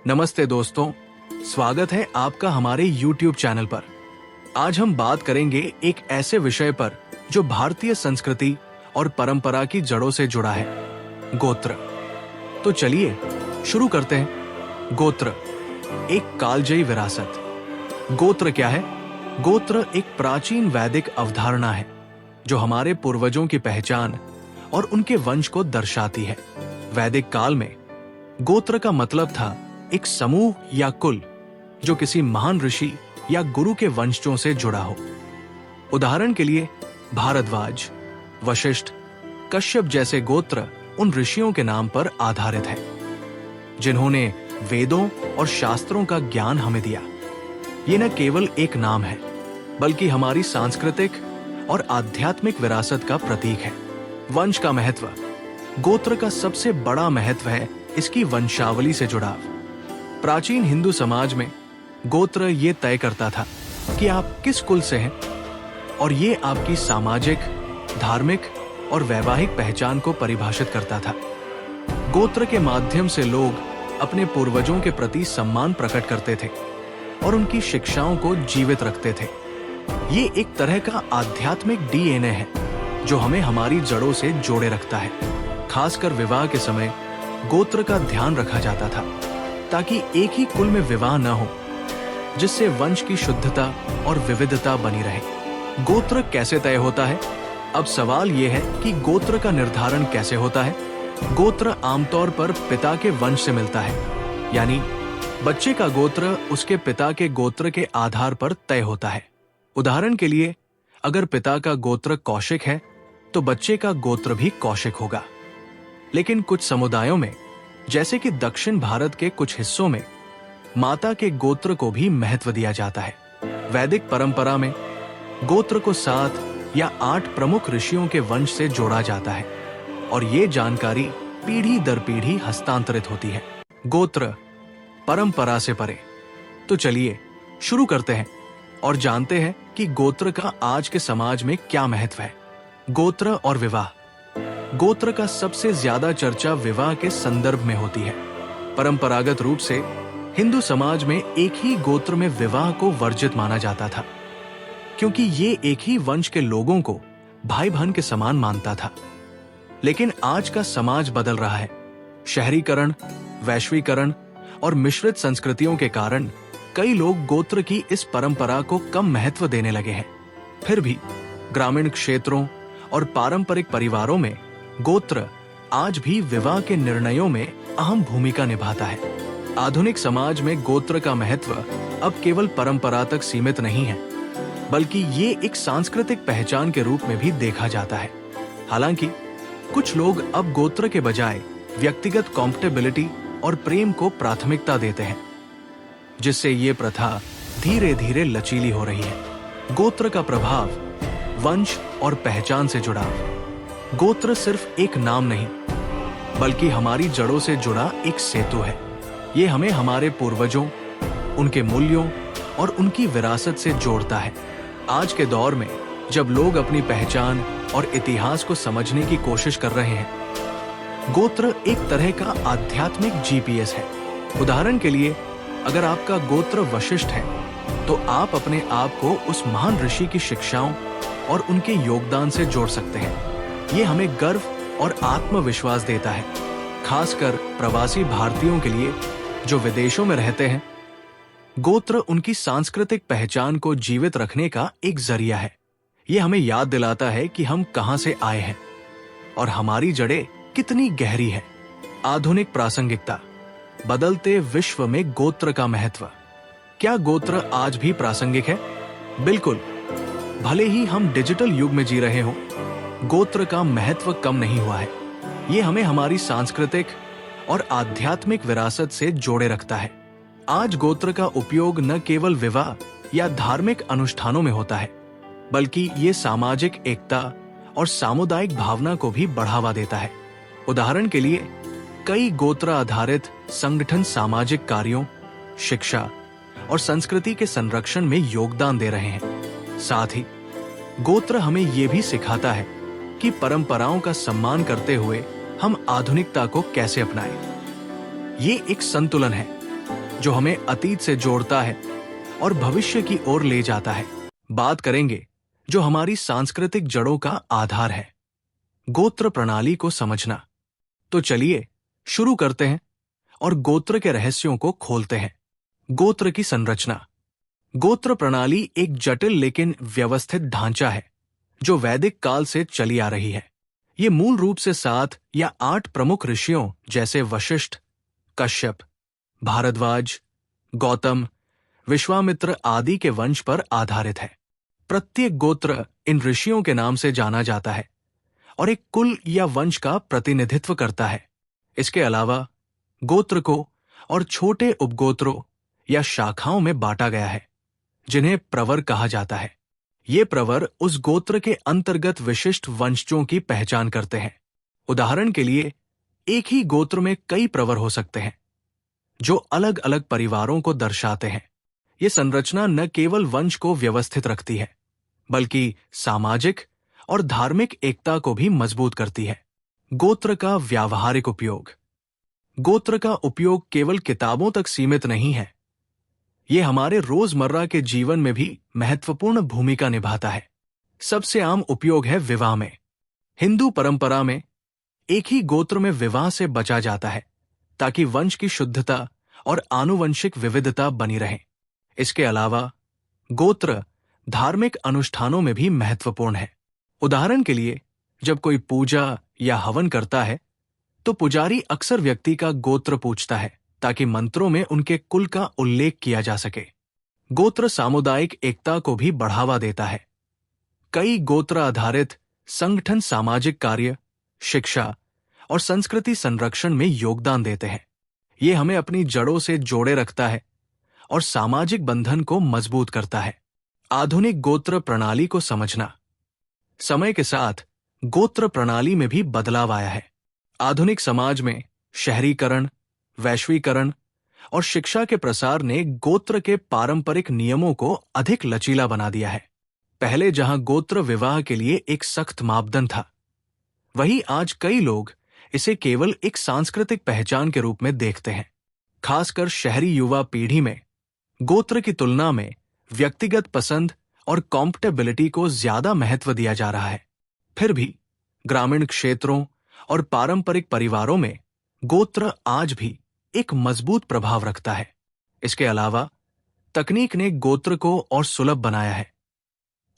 नमस्ते दोस्तों, स्वागत है आपका हमारे YouTube चैनल पर। आज हम बात करेंगे एक ऐसे विषय पर जो भारतीय संस्कृति और परंपरा की जड़ों से जुड़ा है, गोत्र। तो चलिए शुरू करते हैं। गोत्र एक कालजयी विरासत। गोत्र क्या है? गोत्र एक प्राचीन वैदिक अवधारणा है जो हमारे पूर्वजों की पहचान और उनके वंश को दर्शाती है। वैदिक काल में गोत्र का मतलब था एक समूह या कुल जो किसी महान ऋषि या गुरु के वंशजों से जुड़ा हो। उदाहरण के लिए भारद्वाज, वशिष्ठ, कश्यप जैसे गोत्र उन ऋषियों के नाम पर आधारित है जिन्होंने वेदों और शास्त्रों का ज्ञान हमें दिया। ये न केवल एक नाम है बल्कि हमारी सांस्कृतिक और आध्यात्मिक विरासत का प्रतीक है। वंश का महत्व। गोत्र का सबसे बड़ा महत्व है इसकी वंशावली से जुड़ाव। प्राचीन हिंदू समाज में गोत्र ये तय करता था कि आप किस कुल से हैं और ये आपकी सामाजिक, धार्मिक और वैवाहिक पहचान को परिभाषित करता था। गोत्र के माध्यम से लोग अपने पूर्वजों के प्रति सम्मान प्रकट करते थे और उनकी शिक्षाओं को जीवित रखते थे। ये एक तरह का आध्यात्मिक डीएनए है जो हमें हमारी जड़ों से जोड़े रखता है। खासकर विवाह के समय गोत्र का ध्यान रखा जाता था ताकि एक ही कुल में विवाह न हो, जिससे वंश की शुद्धता और विविधता बनी रहे। गोत्र कैसे तय होता है? अब सवाल यह है कि गोत्र का निर्धारण कैसे होता है। गोत्र आमतौर पर पिता के वंश से मिलता है, यानी बच्चे का गोत्र उसके पिता के गोत्र के आधार पर तय होता है। उदाहरण के लिए, अगर पिता का गोत्र कौशिक है तो बच्चे का गोत्र भी कौशिक होगा। लेकिन कुछ समुदायों में, जैसे कि दक्षिण भारत के कुछ हिस्सों में, माता के गोत्र को भी महत्व दिया जाता है। वैदिक परंपरा में गोत्र को 7 या 8 प्रमुख ऋषियों के वंश से जोड़ा जाता है और ये जानकारी पीढ़ी दर पीढ़ी हस्तांतरित होती है। गोत्र परंपरा से परे। तो चलिए शुरू करते हैं और जानते हैं कि गोत्र का आज के समाज में क्या महत्व है। गोत्र और विवाह। गोत्र का सबसे ज्यादा चर्चा विवाह के संदर्भ में होती है। परंपरागत रूप से हिंदू समाज में एक ही गोत्र में विवाह को वर्जित माना जाता था, क्योंकि ये एक ही वंश के लोगों को भाई बहन के समान मानता था। लेकिन आज का समाज बदल रहा है। शहरीकरण, वैश्वीकरण और मिश्रित संस्कृतियों के कारण कई लोग गोत्र की इस परंपरा को कम महत्व देने लगे हैं। फिर भी ग्रामीण क्षेत्रों और पारंपरिक परिवारों में गोत्र आज भी विवाह के निर्णयों में अहम भूमिका निभाता है। आधुनिक समाज में गोत्र का महत्व अब केवल परंपरा तक सीमित नहीं है, बल्कि ये एक सांस्कृतिक पहचान के रूप में भी देखा जाता है। हालांकि कुछ लोग अब गोत्र के बजाय व्यक्तिगत कॉम्पैटिबिलिटी और प्रेम को प्राथमिकता देते हैं, जिससे ये प्रथा धीरे धीरे लचीली हो रही है। गोत्र का प्रभाव। वंश और पहचान से जुड़ाव। गोत्र सिर्फ एक नाम नहीं, बल्कि हमारी जड़ों से जुड़ा एक सेतु है। ये हमें हमारे पूर्वजों, उनके मूल्यों और उनकी विरासत से जोड़ता है। आज के दौर में जब लोग अपनी पहचान और इतिहास को समझने की कोशिश कर रहे हैं, गोत्र एक तरह का आध्यात्मिक जीपीएस है। उदाहरण के लिए, अगर आपका गोत्र वशिष्ठ है तो आप अपने आप को उस महान ऋषि की शिक्षाओं और उनके योगदान से जोड़ सकते हैं। ये हमें गर्व और आत्मविश्वास देता है, खासकर प्रवासी भारतीयों के लिए जो विदेशों में रहते हैं। गोत्र उनकी सांस्कृतिक पहचान को जीवित रखने का एक जरिया है। ये हमें याद दिलाता है कि हम कहां से आए हैं और हमारी जड़ें कितनी गहरी है। आधुनिक प्रासंगिकता। बदलते विश्व में गोत्र का महत्व। क्या गोत्र आज भी प्रासंगिक है? बिल्कुल। भले ही हम डिजिटल युग में जी रहे हों, गोत्र का महत्व कम नहीं हुआ है। ये हमें हमारी सांस्कृतिक और आध्यात्मिक विरासत से जोड़े रखता है। आज गोत्र का उपयोग न केवल विवाह या धार्मिक अनुष्ठानों में होता है, बल्कि ये सामाजिक एकता और सामुदायिक भावना को भी बढ़ावा देता है। उदाहरण के लिए, कई गोत्र आधारित संगठन सामाजिक कार्यों, शिक्षा और संस्कृति के संरक्षण में योगदान दे रहे हैं। साथ ही गोत्र हमें यह भी सिखाता है कि परंपराओं का सम्मान करते हुए हम आधुनिकता को कैसे अपनाएं। ये एक संतुलन है जो हमें अतीत से जोड़ता है और भविष्य की ओर ले जाता है। बात करेंगे जो हमारी सांस्कृतिक जड़ों का आधार है, गोत्र प्रणाली को समझना। तो चलिए शुरू करते हैं और गोत्र के रहस्यों को खोलते हैं। गोत्र की संरचना। गोत्र प्रणाली एक जटिल लेकिन व्यवस्थित ढांचा है जो वैदिक काल से चली आ रही है। ये मूल रूप से 7 या 8 प्रमुख ऋषियों जैसे वशिष्ठ, कश्यप, भारद्वाज, गौतम, विश्वामित्र आदि के वंश पर आधारित है। प्रत्येक गोत्र इन ऋषियों के नाम से जाना जाता है और एक कुल या वंश का प्रतिनिधित्व करता है। इसके अलावा गोत्र को और छोटे उपगोत्रों या शाखाओं में बांटा गया है जिन्हें प्रवर कहा जाता है। ये प्रवर उस गोत्र के अंतर्गत विशिष्ट वंशजों की पहचान करते हैं। उदाहरण के लिए एक ही गोत्र में कई प्रवर हो सकते हैं जो अलग अलग परिवारों को दर्शाते हैं। ये संरचना न केवल वंश को व्यवस्थित रखती है बल्कि सामाजिक और धार्मिक एकता को भी मजबूत करती है। गोत्र का व्यावहारिक उपयोग। गोत्र का उपयोग केवल किताबों तक सीमित नहीं है, ये हमारे रोजमर्रा के जीवन में भी महत्वपूर्ण भूमिका निभाता है। सबसे आम उपयोग है विवाह में। हिंदू परंपरा में एक ही गोत्र में विवाह से बचा जाता है ताकि वंश की शुद्धता और आनुवंशिक विविधता बनी रहे। इसके अलावा गोत्र धार्मिक अनुष्ठानों में भी महत्वपूर्ण है। उदाहरण के लिए जब कोई पूजा या हवन करता है तो पुजारी अक्सर व्यक्ति का गोत्र पूछता है ताकि मंत्रों में उनके कुल का उल्लेख किया जा सके। गोत्र सामुदायिक एकता को भी बढ़ावा देता है। कई गोत्र आधारित संगठन सामाजिक कार्य, शिक्षा और संस्कृति संरक्षण में योगदान देते हैं। ये हमें अपनी जड़ों से जोड़े रखता है और सामाजिक बंधन को मजबूत करता है। आधुनिक गोत्र प्रणाली को समझना। समय के साथ गोत्र प्रणाली में भी बदलाव आया है। आधुनिक समाज में शहरीकरण, वैश्वीकरण और शिक्षा के प्रसार ने गोत्र के पारंपरिक नियमों को अधिक लचीला बना दिया है। पहले जहां गोत्र विवाह के लिए एक सख्त मापदंड था, वहीं आज कई लोग इसे केवल एक सांस्कृतिक पहचान के रूप में देखते हैं। खासकर शहरी युवा पीढ़ी में गोत्र की तुलना में व्यक्तिगत पसंद और कॉम्पेटेबिलिटी को ज्यादा महत्व दिया जा रहा है। फिर भी ग्रामीण क्षेत्रों और पारंपरिक परिवारों में गोत्र आज भी एक मजबूत प्रभाव रखता है। इसके अलावा तकनीक ने गोत्र को और सुलभ बनाया है।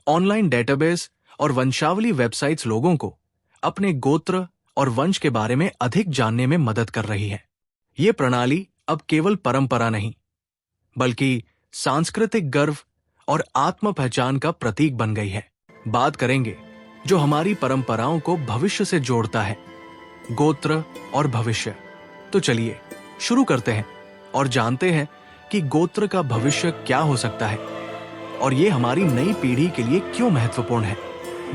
ऑनलाइन डेटाबेस और वंशावली वेबसाइट्स लोगों को अपने गोत्र और वंश के बारे में अधिक जानने में मदद कर रही है। ये प्रणाली अब केवल परंपरा नहीं बल्कि सांस्कृतिक गर्व और आत्म पहचान का प्रतीक बन गई है। बात करेंगे जो हमारी परंपराओं को भविष्य से जोड़ता है, गोत्र और भविष्य। तो चलिए शुरू करते हैं और जानते हैं कि गोत्र का भविष्य क्या हो सकता है और ये हमारी नई पीढ़ी के लिए क्यों महत्वपूर्ण है।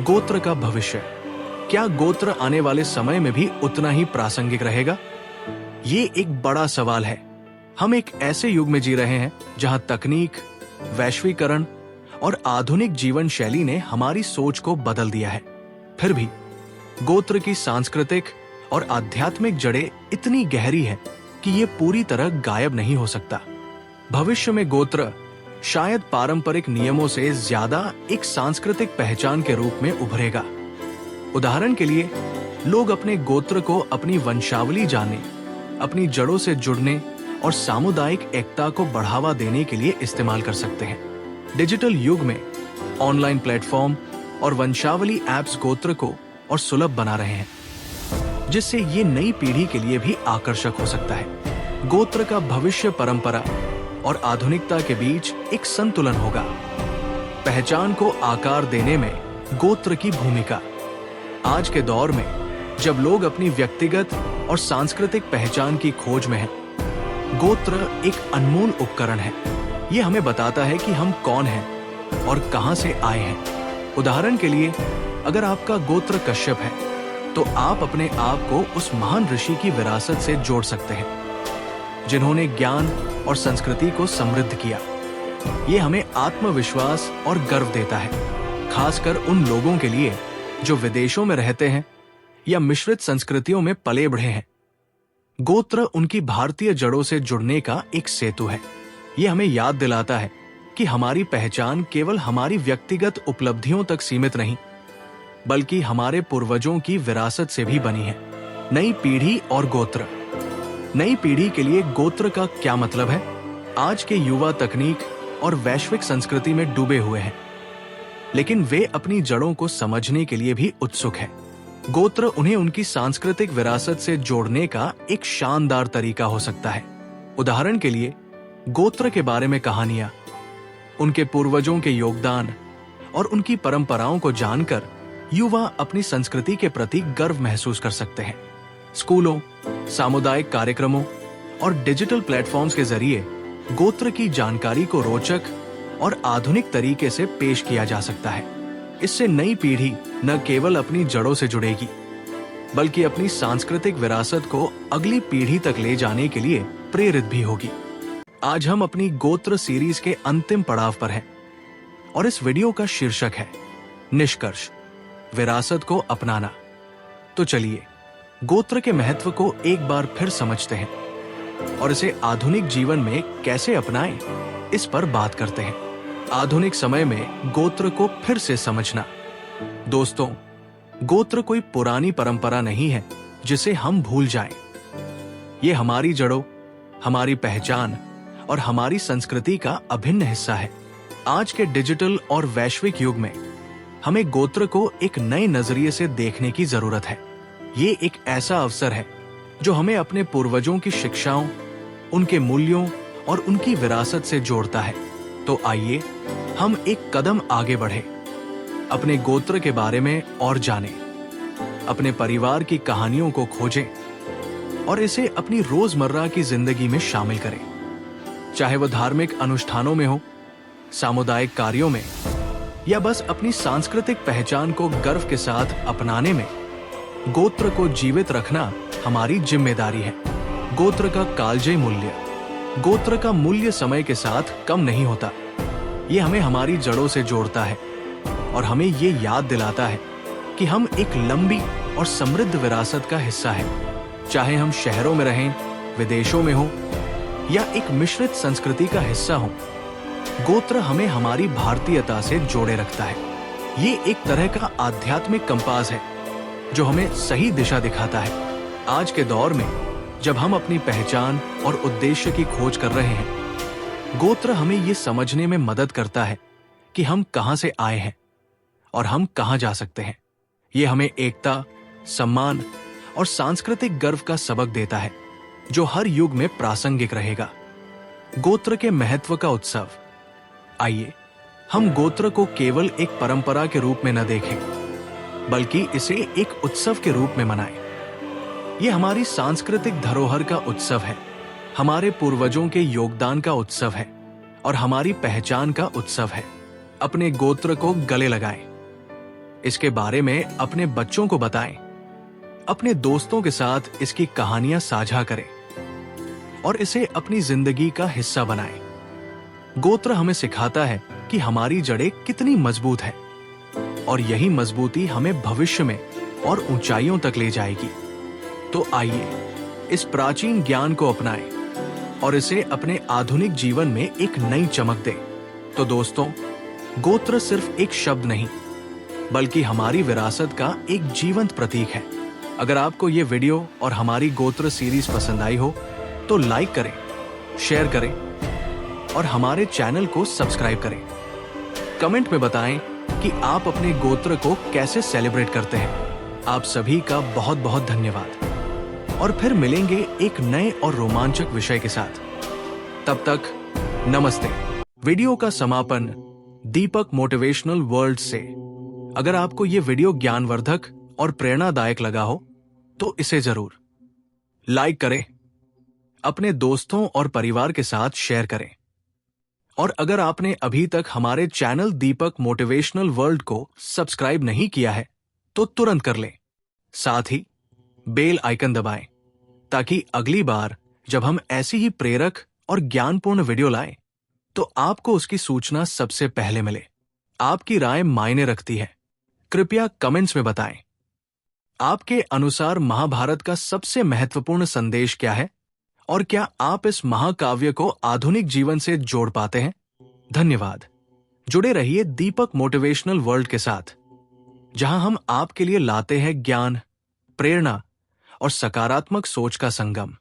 गोत्र का भविष्य। क्या गोत्र आने वाले समय में भी उतना ही प्रासंगिक रहेगा? ये एक बड़ा सवाल है। हम एक ऐसे युग में जी रहे हैं जहां तकनीक, वैश्वीकरण और आधुनिक जीवन शैली ने हमारी सोच को बदल दिया है। फिर भी गोत्र की सांस्कृतिक और आध्यात्मिक जड़ें इतनी गहरी है कि ये पूरी तरह गायब नहीं हो सकता। भविष्य में गोत्र शायद पारंपरिक नियमों से ज्यादा एक सांस्कृतिक पहचान के रूप में उभरेगा। उदाहरण के लिए लोग अपने गोत्र को अपनी वंशावली जानने, अपनी जड़ों से जुड़ने और सामुदायिक एकता को बढ़ावा देने के लिए इस्तेमाल कर सकते हैं। डिजिटल युग में ऑनलाइन प्लेटफॉर्म और वंशावली ऐप्स गोत्र को और सुलभ बना रहे हैं, जिससे ये नई पीढ़ी के लिए भी आकर्षक हो सकता है। गोत्र का भविष्य परंपरा और आधुनिकता के बीच एक संतुलन होगा। पहचान को आकार देने में गोत्र की भूमिका। आज के दौर में जब लोग अपनी व्यक्तिगत और सांस्कृतिक पहचान की खोज में हैं, गोत्र एक अनमोल उपकरण है। ये हमें बताता है कि हम कौन हैं और कहां से आए हैं। उदाहरण के लिए अगर आपका गोत्र कश्यप है तो आप अपने आप को उस महान ऋषि की विरासत से जोड़ सकते हैं जिन्होंने ज्ञान और संस्कृति को समृद्ध किया। ये हमें आत्मविश्वास और गर्व देता है, खासकर उन लोगों के लिए जो विदेशों में रहते हैं या मिश्रित संस्कृतियों में पले बढ़े हैं। गोत्र उनकी भारतीय जड़ों से जुड़ने का एक सेतु है। ये हमें याद दिलाता है कि हमारी पहचान केवल हमारी व्यक्तिगत उपलब्धियों तक सीमित नहीं, बल्कि हमारे पूर्वजों की विरासत से भी बनी है। नई पीढ़ी और गोत्र। नई पीढ़ी के लिए गोत्र का क्या मतलब है? आज के युवा तकनीक और वैश्विक संस्कृति में डूबे हुए हैं, लेकिन वे अपनी जड़ों को समझने के लिए भी उत्सुक हैं। गोत्र उन्हें उनकी सांस्कृतिक विरासत से जोड़ने का एक शानदार तरीका हो सकता है। उदाहरण के लिए, गोत्र के बारे में कहानियां, उनके पूर्वजों के योगदान और उनकी परंपराओं को जानकर युवा अपनी संस्कृति के प्रति गर्व महसूस कर सकते हैं। स्कूलों, सामुदायिक कार्यक्रमों और डिजिटल प्लेटफॉर्म्स के जरिए गोत्र की जानकारी को रोचक और आधुनिक तरीके से पेश किया जा सकता है। इससे नई पीढ़ी न केवल अपनी जड़ों से जुड़ेगी, बल्कि अपनी सांस्कृतिक विरासत को अगली पीढ़ी तक ले जाने के लिए प्रेरित भी होगी। आज हम अपनी गोत्र सीरीज के अंतिम पड़ाव पर हैं और इस वीडियो का शीर्षक है निष्कर्ष, विरासत को अपनाना। तो चलिए गोत्र के महत्व को एक बार फिर समझते हैं और इसे आधुनिक जीवन में कैसे अपनाएं, इस पर बात करते हैं। आधुनिक समय में गोत्र को फिर से समझना। दोस्तों, गोत्र कोई पुरानी परंपरा नहीं है जिसे हम भूल जाएं। ये हमारी जड़ों, हमारी पहचान और हमारी संस्कृति का अभिन्न हिस्सा है। आज के डिजिटल और वैश्विक युग में हमें गोत्र को एक नए नजरिए से देखने की जरूरत है। ये एक ऐसा अवसर है जो हमें अपने पूर्वजों की शिक्षाओं, उनके मूल्यों और उनकी विरासत से जोड़ता है। तो आइए हम एक कदम आगे बढ़े, अपने गोत्र के बारे में और जानें, अपने परिवार की कहानियों को खोजें और इसे अपनी रोजमर्रा की जिंदगी में शामिल करें। चाहे वो धार्मिक अनुष्ठानों में हो, सामुदायिक कार्यों में, या बस अपनी सांस्कृतिक पहचान को गर्व के साथ अपनाने में, गोत्र को जीवित रखना हमारी जिम्मेदारी है। गोत्र का कालजयी मूल्य। गोत्र का मूल्य समय के साथ कम नहीं होता। ये हमें हमारी जड़ों से जोड़ता है और हमें ये याद दिलाता है कि हम एक लंबी और समृद्ध विरासत का हिस्सा हैं। चाहे हम शहरों में रहें, विदेशों में हो या एक मिश्रित संस्कृति का हिस्सा हो, गोत्र हमें हमारी भारतीयता से जोड़े रखता है। ये एक तरह का आध्यात्मिक कंपास है जो हमें सही दिशा दिखाता है। आज के दौर में जब हम अपनी पहचान और उद्देश्य की खोज कर रहे हैं, गोत्र हमें ये समझने में मदद करता है कि हम कहां से आए हैं और हम कहां जा सकते हैं। ये हमें एकता, सम्मान और सांस्कृतिक गर्व का सबक देता है जो हर युग में प्रासंगिक रहेगा। गोत्र के महत्व का उत्सव। आइए हम गोत्र को केवल एक परंपरा के रूप में न देखें, बल्कि इसे एक उत्सव के रूप में मनाएं। यह हमारी सांस्कृतिक धरोहर का उत्सव है, हमारे पूर्वजों के योगदान का उत्सव है और हमारी पहचान का उत्सव है। अपने गोत्र को गले लगाएं, इसके बारे में अपने बच्चों को बताएं, अपने दोस्तों के साथ इसकी कहानियां साझा करें और इसे अपनी जिंदगी का हिस्सा बनाएं। गोत्र हमें सिखाता है कि हमारी जड़ें कितनी मजबूत हैं और यही मजबूती हमें भविष्य में और ऊंचाइयों तक ले जाएगी। तो आइए इस प्राचीन ज्ञान को अपनाएं और इसे अपने आधुनिक जीवन में एक नई चमक दें। तो दोस्तों, गोत्र सिर्फ एक शब्द नहीं, बल्कि हमारी विरासत का एक जीवंत प्रतीक है। अगर आपको ये वीडियो और हमारी गोत्र सीरीज पसंद आई हो तो लाइक करें, शेयर करें और हमारे चैनल को सब्सक्राइब करें। कमेंट में बताएं कि आप अपने गोत्र को कैसे सेलिब्रेट करते हैं। आप सभी का बहुत बहुत धन्यवाद और फिर मिलेंगे एक नए और रोमांचक विषय के साथ। तब तक नमस्ते। वीडियो का समापन दीपक मोटिवेशनल वर्ल्ड से। अगर आपको ये वीडियो ज्ञानवर्धक और प्रेरणादायक लगा हो तो इसे जरूर लाइक करें, अपने दोस्तों और परिवार के साथ शेयर करें और अगर आपने अभी तक हमारे चैनल दीपक मोटिवेशनल वर्ल्ड को सब्सक्राइब नहीं किया है तो तुरंत कर लें। साथ ही बेल आइकन दबाएं ताकि अगली बार जब हम ऐसी ही प्रेरक और ज्ञानपूर्ण वीडियो लाएं तो आपको उसकी सूचना सबसे पहले मिले। आपकी राय मायने रखती है, कृपया कमेंट्स में बताएं। आपके अनुसार महाभारत का सबसे महत्वपूर्ण संदेश क्या है? और क्या आप इस महाकाव्य को आधुनिक जीवन से जोड़ पाते हैं? धन्यवाद। जुड़े रहिए दीपक मोटिवेशनल वर्ल्ड के साथ, जहां हम आपके लिए लाते हैं ज्ञान, प्रेरणा और सकारात्मक सोच का संगम।